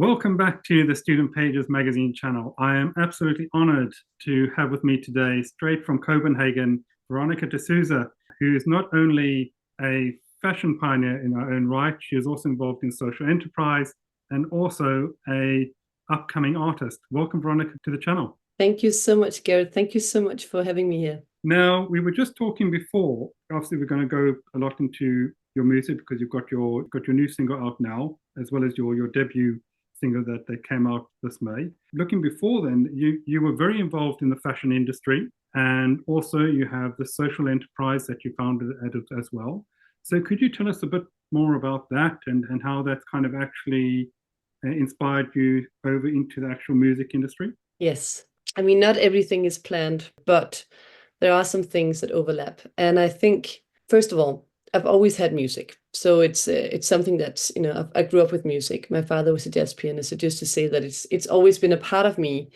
Welcome back to the Student Pages magazine channel. I am absolutely honored to have with me today, straight from Copenhagen, Veronica D'Souza, who is not only a fashion pioneer in her own right, she is also involved in social enterprise and also a upcoming artist. Welcome, Veronica, to the channel. Thank you so much, Gareth. Thank you so much for having me here. Now, we were just talking before, obviously we're going to go a lot into your music because you've got your new single out now, as well as your debut single that came out this May. Looking before then, you were very involved in the fashion industry, and also you have the social enterprise that you founded at it as well. So could you tell us a bit more about that and how that's kind of actually inspired you over into the actual music industry? Yes. I mean, not everything is planned, but there are some things that overlap. And I think, first of all, I've always had music. So it's something that's, I grew up with music. My father was a jazz pianist. So just to say that it's always been a part of me.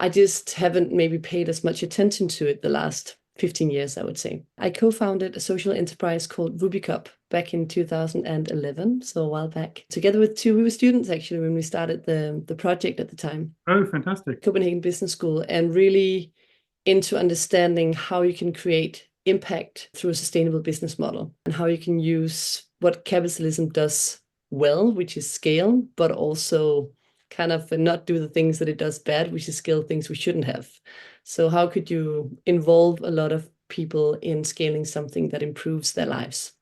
I just haven't maybe paid as much attention to it the last 15 years, I would say. I co-founded a social enterprise called RubyCup back in 2011, so a while back, together with we were students actually when we started the project at the time. Oh, fantastic. Copenhagen Business School, and really into understanding how you can create impact through a sustainable business model and how you can use what capitalism does well, which is scale, but also kind of not do the things that it does bad, which is scale things we shouldn't have. So how could you involve a lot of people in scaling something that improves their lives?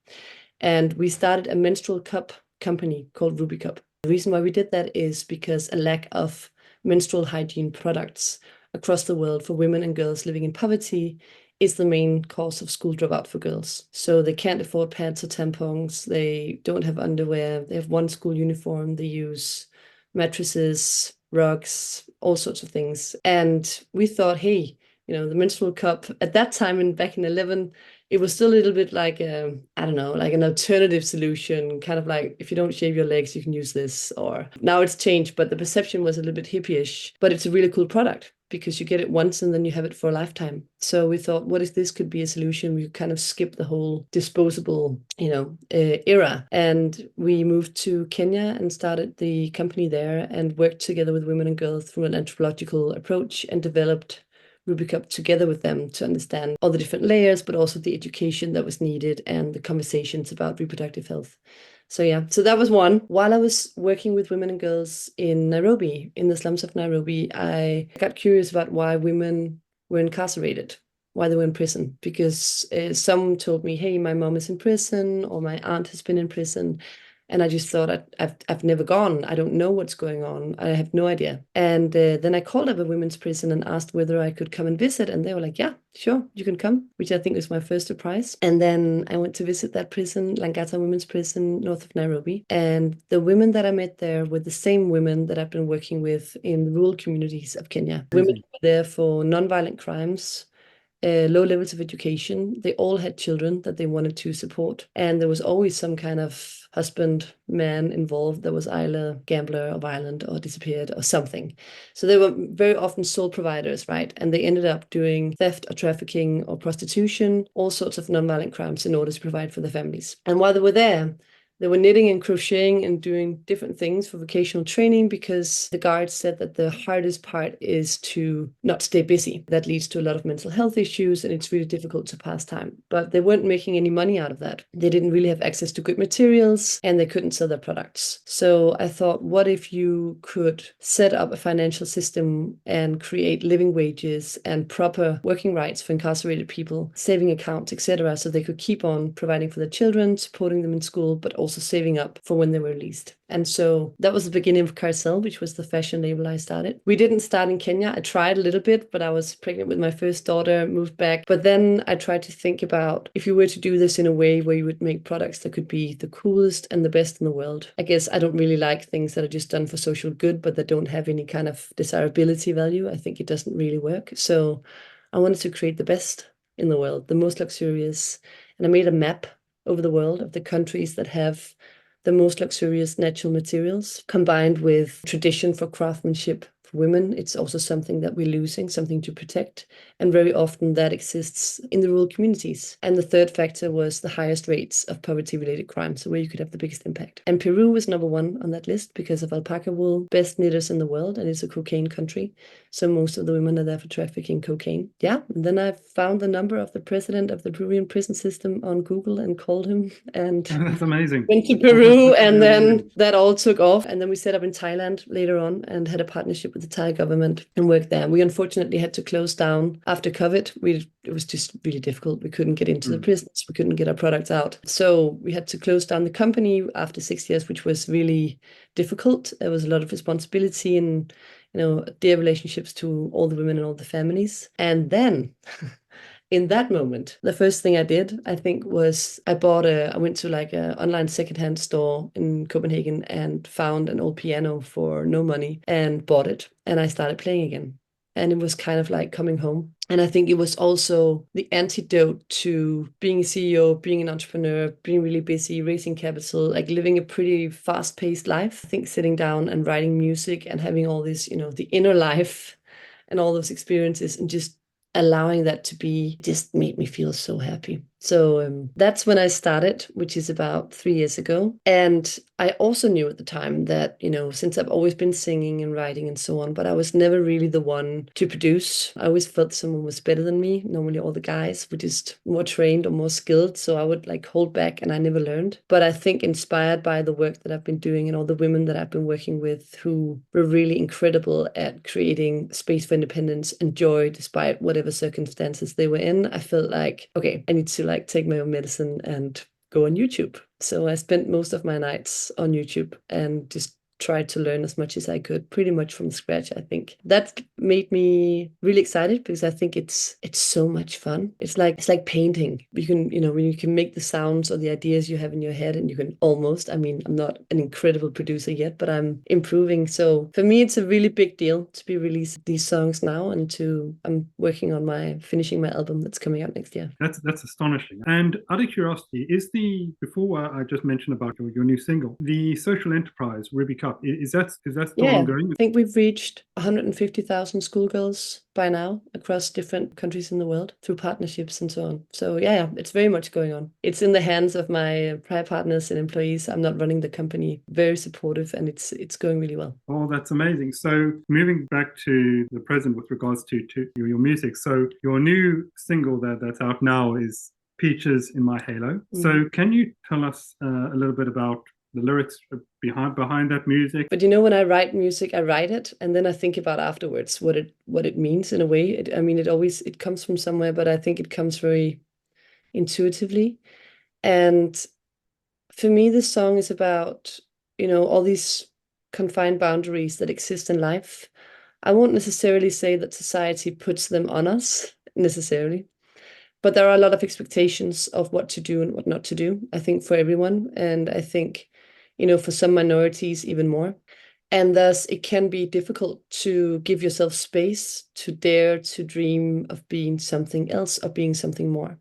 And we started a menstrual cup company called RubyCup. The reason why we did that is because a lack of menstrual hygiene products across the world for women and girls living in poverty is the main cause of school dropout for girls. So they can't afford pads or tampons, they don't have underwear, they have one school uniform, they use mattresses, rugs, all sorts of things. And we thought, hey, the menstrual cup at that time and back in 11, it was still a little bit like I don't know, like an alternative solution, kind of like if you don't shave your legs, you can use this. Or now it's changed, but the perception was a little bit hippie-ish. But it's a really cool product because you get it once and then you have it for a lifetime. So we thought, what if this could be a solution? We could kind of skip the whole disposable, era. And we moved to Kenya and started the company there and worked together with women and girls through an anthropological approach and developed RubyCup together with them to understand all the different layers, but also the education that was needed and the conversations about reproductive health. So yeah, so that was one. While I was working with women and girls in Nairobi, in the slums of Nairobi, I got curious about why women were incarcerated, why they were in prison, because some told me, hey, my mom is in prison or my aunt has been in prison. And I just thought, I've never gone. I don't know what's going on. I have no idea. And then I called up a women's prison and asked whether I could come and visit. And they were like, yeah, sure, you can come, which I think was my first surprise. And then I went to visit that prison, Langata Women's Prison, north of Nairobi. And the women that I met there were the same women that I've been working with in the rural communities of Kenya. Women who were there for nonviolent crimes, low levels of education. They all had children that they wanted to support. And there was always some kind of husband, man involved that was either gambler or violent or disappeared or something. So they were very often sole providers, right? And they ended up doing theft or trafficking or prostitution, all sorts of nonviolent crimes in order to provide for their families. And while they were there, they were knitting and crocheting and doing different things for vocational training because the guards said that the hardest part is to not stay busy. That leads to a lot of mental health issues and it's really difficult to pass time. But they weren't making any money out of that. They didn't really have access to good materials and they couldn't sell their products. So I thought, what if you could set up a financial system and create living wages and proper working rights for incarcerated people, saving accounts, etc., so they could keep on providing for their children, supporting them in school, but also saving up for when they were released. And so that was the beginning of CARCEL, which was the fashion label I started. We didn't start in Kenya. I tried a little bit, but I was pregnant with my first daughter, moved back. But then I tried to think about if you were to do this in a way where you would make products that could be the coolest and the best in the world. I guess I don't really like things that are just done for social good, but that don't have any kind of desirability value. I think it doesn't really work. So I wanted to create the best in the world, the most luxurious. And I made a map over the world of the countries that have the most luxurious natural materials combined with tradition for craftsmanship, For women, it's also something that we're losing, something to protect. And very often that exists in the rural communities. And the third factor was the highest rates of poverty-related crime, so where you could have the biggest impact. And Peru was number one on that list because of alpaca wool, best knitters in the world, and it's a cocaine country. So most of the women are there for trafficking cocaine. Yeah, and then I found the number of the president of the Peruvian prison system on Google and called him, and That's amazing. Went to Peru, and then that all took off. And then we set up in Thailand later on and had a partnership with the Thai government and worked there. We unfortunately had to close down after COVID. It was just really difficult. We couldn't get into the prisons. We couldn't get our products out. So we had to close down the company after 6 years, which was really difficult. There was a lot of responsibility and, dear relationships to all the women and all the families. And then in that moment, the first thing I did, I think, was I went to like an online secondhand store in Copenhagen and found an old piano for no money and bought it. And I started playing again. And it was kind of like coming home. And I think it was also the antidote to being a CEO, being an entrepreneur, being really busy, raising capital, like living a pretty fast-paced life. I think sitting down and writing music and having all this, the inner life and all those experiences and just allowing that to be just made me feel so happy. So that's when I started, which is about 3 years ago. And I also knew at the time that, since I've always been singing and writing and so on, but I was never really the one to produce. I always felt someone was better than me. Normally all the guys were just more trained or more skilled. So I would like hold back and I never learned. But I think inspired by the work that I've been doing and all the women that I've been working with who were really incredible at creating space for independence and joy despite whatever circumstances they were in, I felt like, okay, I need to take my own medicine and go on YouTube. So I spent most of my nights on YouTube and just tried to learn as much as I could, pretty much from scratch. I think that made me really excited because I think it's so much fun. It's like painting. You can, when you can make the sounds or the ideas you have in your head, and you can almost, I'm not an incredible producer yet, but I'm improving. So for me, it's a really big deal to be releasing these songs now, and I'm working on finishing my album that's coming out next year. That's astonishing. And out of curiosity, before I just mentioned about your new single, the social enterprise RubyCup, is that still ongoing? I think we've reached 150,000 schoolgirls by now across different countries in the world through partnerships and so on. So yeah, it's very much going on. It's in the hands of my prior partners and employees. I'm not running the company. Very supportive, and it's going really well. Oh, that's amazing. So moving back to the present with regards to your music. So your new single that's out now is Peaches in My Halo. So can you tell us a little bit about the lyrics behind that music? But when I write music, I write it and then I think about afterwards what it means in a way. It comes from somewhere, but I think it comes very intuitively. And for me, this song is about, all these confined boundaries that exist in life. I won't necessarily say that society puts them on us necessarily, but there are a lot of expectations of what to do and what not to do, I think, for everyone. And I think, for some minorities, even more. And thus, it can be difficult to give yourself space to dare to dream of being something else or being something more.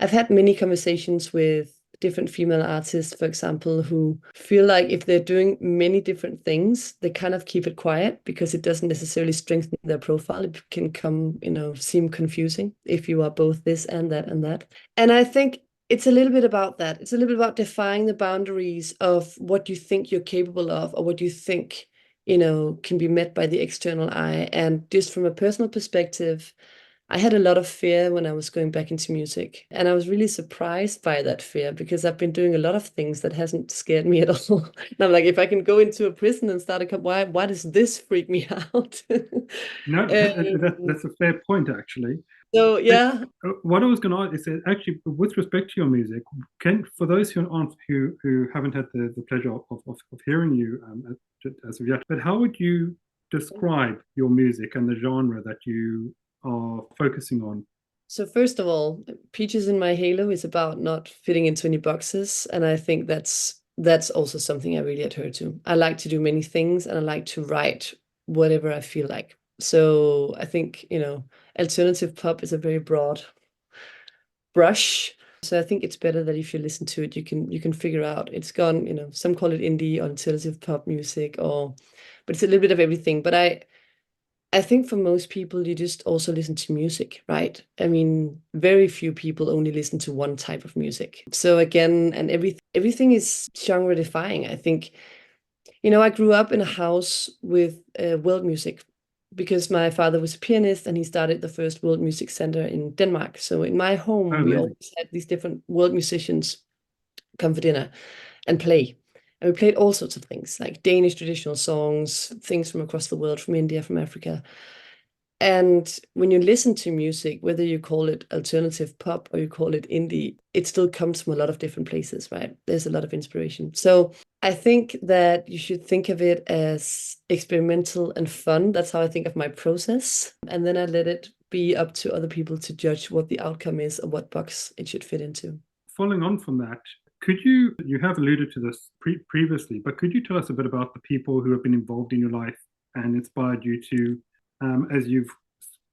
I've had many conversations with different female artists, for example, who feel like if they're doing many different things, they kind of keep it quiet because it doesn't necessarily strengthen their profile. It can seem confusing if you are both this and that and that. And I think it's a little bit about that. It's a little bit about defying the boundaries of what you think you're capable of or what you think, can be met by the external eye. And just from a personal perspective, I had a lot of fear when I was going back into music. And I was really surprised by that fear because I've been doing a lot of things that hasn't scared me at all. And I'm like, if I can go into a prison and start a cup, why does this freak me out? No, that's a fair point, actually. So yeah. What I was going to ask is actually, with respect to your music, for those who haven't had the pleasure of hearing you as of yet, but how would you describe your music and the genre that you are focusing on? So first of all, Peaches in My Halo is about not fitting into any boxes, and I think that's also something I really adhere to. I like to do many things, and I like to write whatever I feel like. So I think, alternative pop is a very broad brush. So I think it's better that if you listen to it, you can figure out it's gone, some call it indie or alternative pop music, but it's a little bit of everything. But I think for most people, you just also listen to music, right? I mean, very few people only listen to one type of music. So again, and everything is genre defying. I think, I grew up in a house with world music because my father was a pianist and he started the first world music center in Denmark. So in my home, Oh, we really? always had these different world musicians come for dinner and play. And we played all sorts of things, like Danish traditional songs, things from across the world, from India, from Africa. And when you listen to music, whether you call it alternative pop or you call it indie, it still comes from a lot of different places, right? There's a lot of inspiration. So I think that you should think of it as experimental and fun. That's how I think of my process. And then I let it be up to other people to judge what the outcome is or what box it should fit into. Following on from that, you have alluded to this previously, but could you tell us a bit about the people who have been involved in your life and inspired you to, as you've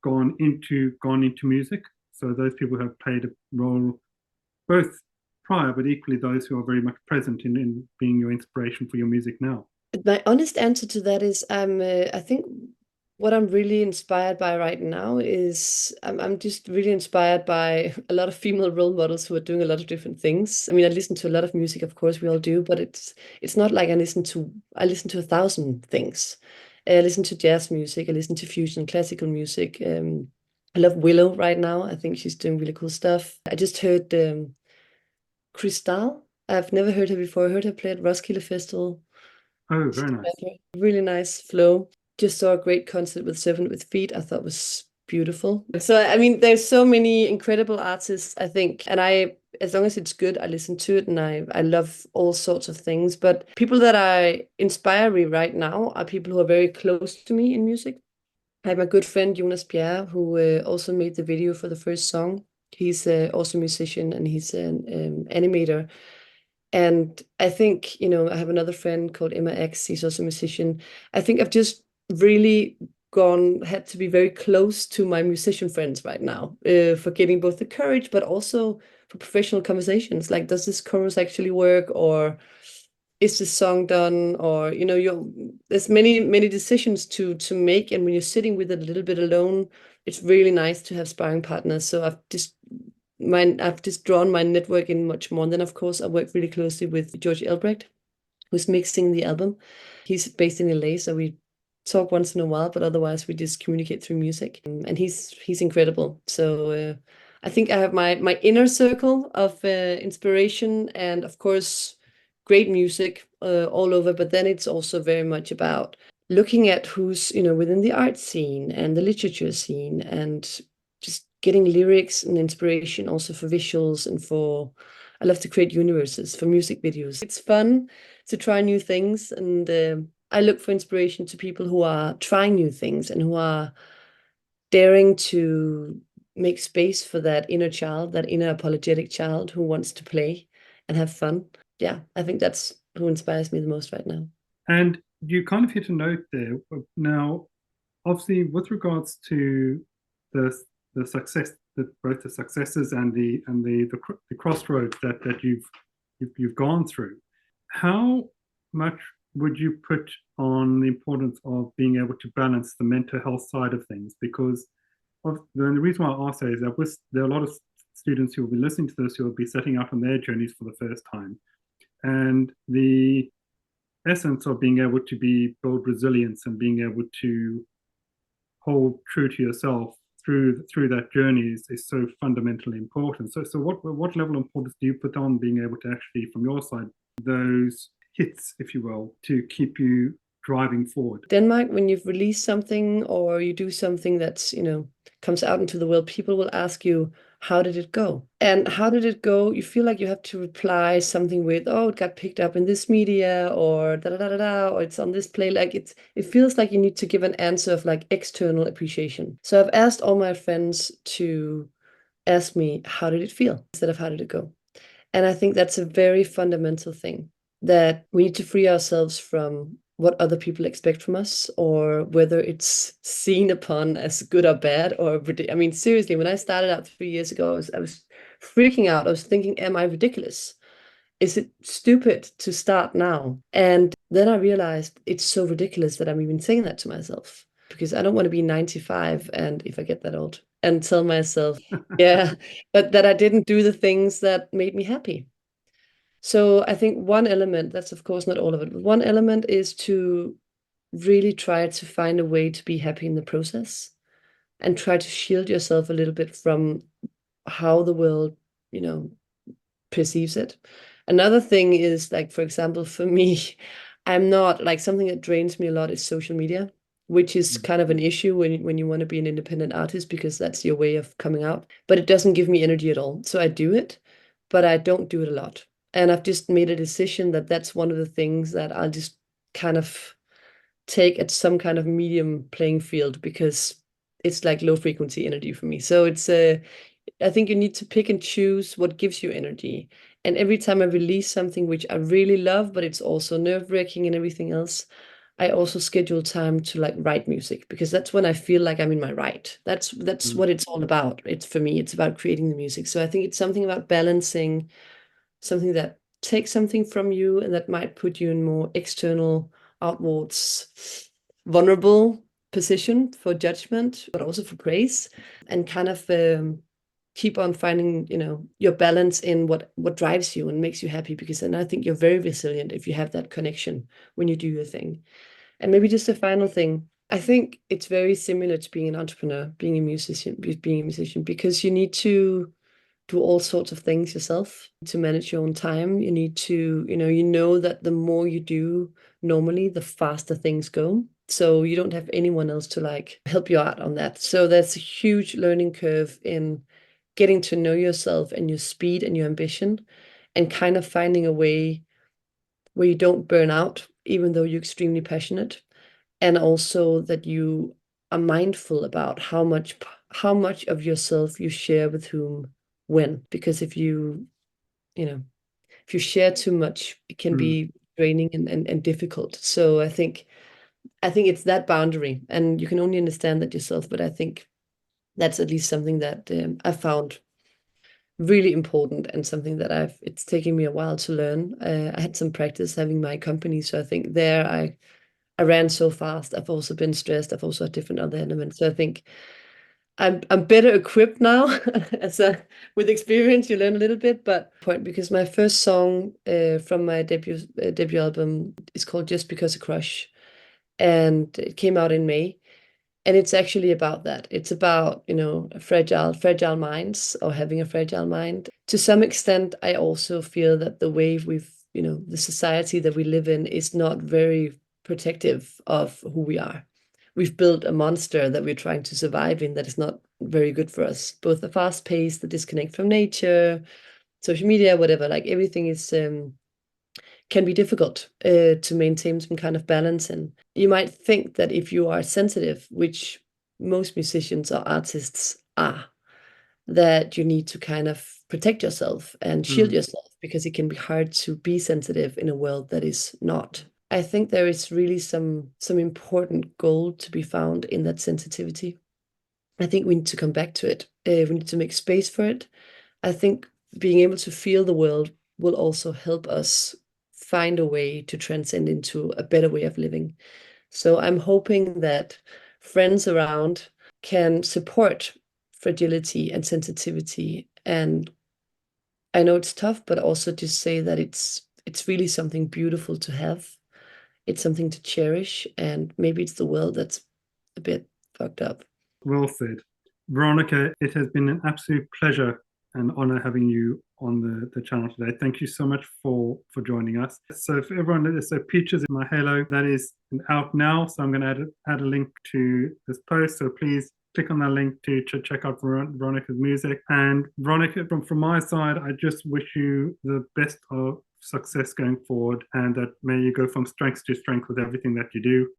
gone into music? So those people who have played a role both prior, but equally those who are very much present in being your inspiration for your music now. My honest answer to that is I think what I'm really inspired by right now is I'm just really inspired by a lot of female role models who are doing a lot of different things. I mean, I listen to a lot of music, of course, we all do, but it's not like I listen to 1,000 things. I listen to jazz music, I listen to fusion, classical music. I love Willow right now. I think she's doing really cool stuff. I just heard Crystal. I've never heard her before. I heard her play at Roskilde Festival. Oh, very nice. Really nice flow. Just saw a great concert with Servant with Feet. I thought was beautiful. So I mean, there's so many incredible artists, I think, and as long as it's good, I listen to it, and I love all sorts of things. But people that inspire me right now are people who are very close to me in music. I have my good friend Jonas Pierre, who also made the video for the first song. He's also a musician and he's an animator. And I think, I have another friend called Emma X. He's also a musician. I think I've just really had to be very close to my musician friends right now for getting both the courage, but also for professional conversations. Like, does this chorus actually work? Or is this song done? Or, there's many decisions to make. And when you're sitting with it a little bit alone, it's really nice to have sparring partners. So I've just drawn my network in much more. And then, of course, I work really closely with George Elbrecht, who's mixing the album. He's based in LA, so we talk once in a while, but otherwise we just communicate through music. And he's incredible. So I think I have my inner circle of inspiration and, of course, great music all over. But then it's also very much about looking at who's, within the art scene and the literature scene and just getting lyrics and inspiration also for visuals and I love to create universes for music videos. It's fun to try new things, and I look for inspiration to people who are trying new things and who are daring to make space for that inner child, that inner apologetic child who wants to play and have fun. Yeah, I think that's who inspires me the most right now. And you kind of hit a note there. Now, obviously, with regards to the success, both the successes and the crossroads that you've gone through, how much would you put on the importance of being able to balance the mental health side of things? Because the reason why I ask that is that there are a lot of students who will be listening to this who will be setting out on their journeys for the first time, and the essence of being able to build resilience and being able to hold true to yourself through that journey is so fundamentally important. So what level of importance do you put on being able to actually, from your side, those hits, if you will, to keep you driving forward? Denmark, when you've released something or you do something that's, comes out into the world, people will ask you, how did it go? And how did it go? You feel like you have to reply something with, oh, it got picked up in this media, or da da da da da, or it's on this play. Like it feels like you need to give an answer of like external appreciation. So I've asked all my friends to ask me, how did it feel? Instead of how did it go? And I think that's a very fundamental thing, that we need to free ourselves from what other people expect from us, or whether it's seen upon as good or bad. I mean, seriously, when I started out 3 years ago, I was freaking out. I was thinking, am I ridiculous? Is it stupid to start now? And then I realized it's so ridiculous that I'm even saying that to myself. because I don't want to be 95 and if I get that old and tell myself, yeah, but that I didn't do the things that made me happy. So I think one element, that's of course not all of it, but one element is to really try to find a way to be happy in the process and try to shield yourself a little bit from how the world, perceives it. Another thing is, like, for example, for me, I'm not like, something that drains me a lot is social media, which is kind of an issue when you want to be an independent artist because that's your way of coming out. But it doesn't give me energy at all. So I do it, but I don't do it a lot. And I've just made a decision that that's one of the things that I'll just kind of take at some kind of medium playing field because it's like low frequency energy for me. So it's I think you need to pick and choose what gives you energy. And every time I release something which I really love, but it's also nerve-wracking and everything else, I also schedule time to like write music because that's when I feel like I'm in my right. That's what it's all about. It's for me, it's about creating the music. So I think it's something about balancing something that takes something from you and that might put you in more external, outwards, vulnerable position for judgment, but also for praise, and kind of keep on finding, your balance in what drives you and makes you happy. Because then I think you're very resilient if you have that connection when you do your thing. And maybe just a final thing. I think it's very similar to being an entrepreneur, being a musician, because you need to do all sorts of things yourself to manage your own time. You need to, you know that the more you do normally, the faster things go. So you don't have anyone else to like help you out on that. So there's a huge learning curve in getting to know yourself and your speed and your ambition and kind of finding a way where you don't burn out, even though you're extremely passionate. And also that you are mindful about how much of yourself you share with whom when. Because if you share too much, it can be draining and difficult. So I think it's that boundary, and you can only understand that yourself. But I think that's at least something that I found really important and something that it's taken me a while to learn. I had some practice having my company, so I think there I ran so fast. I've also been stressed. I've also had different other elements. So I think I'm better equipped now. With experience, you learn a little bit. But because my first song from my debut album is called "Just Because a Crush," and it came out in May. And it's actually about that. It's about, fragile minds or having a fragile mind. To some extent, I also feel that the way the society that we live in is not very protective of who we are. We've built a monster that we're trying to survive in that is not very good for us. Both the fast pace, the disconnect from nature, social media, whatever, like everything is can be difficult to maintain some kind of balance. And you might think that if you are sensitive, which most musicians or artists are, that you need to kind of protect yourself and shield yourself because it can be hard to be sensitive in a world that is not. I think there is really some important gold to be found in that sensitivity. I think we need to come back to it. We need to make space for it. I think being able to feel the world will also help us find a way to transcend into a better way of living. So I'm hoping that friends around can support fragility and sensitivity. And I know it's tough, but also just say that it's really something beautiful to have. It's something to cherish, and maybe it's the world that's a bit fucked up. Well said. Veronica, it has been an absolute pleasure and honor having you on the channel today. Thank you so much for joining us. So for everyone, so Peaches in My Halo, that is out now. So I'm going to add a link to this post. So please click on that link to check out Veronica's music. And Veronica, from my side, I just wish you the best of success going forward, and that may you go from strength to strength with everything that you do.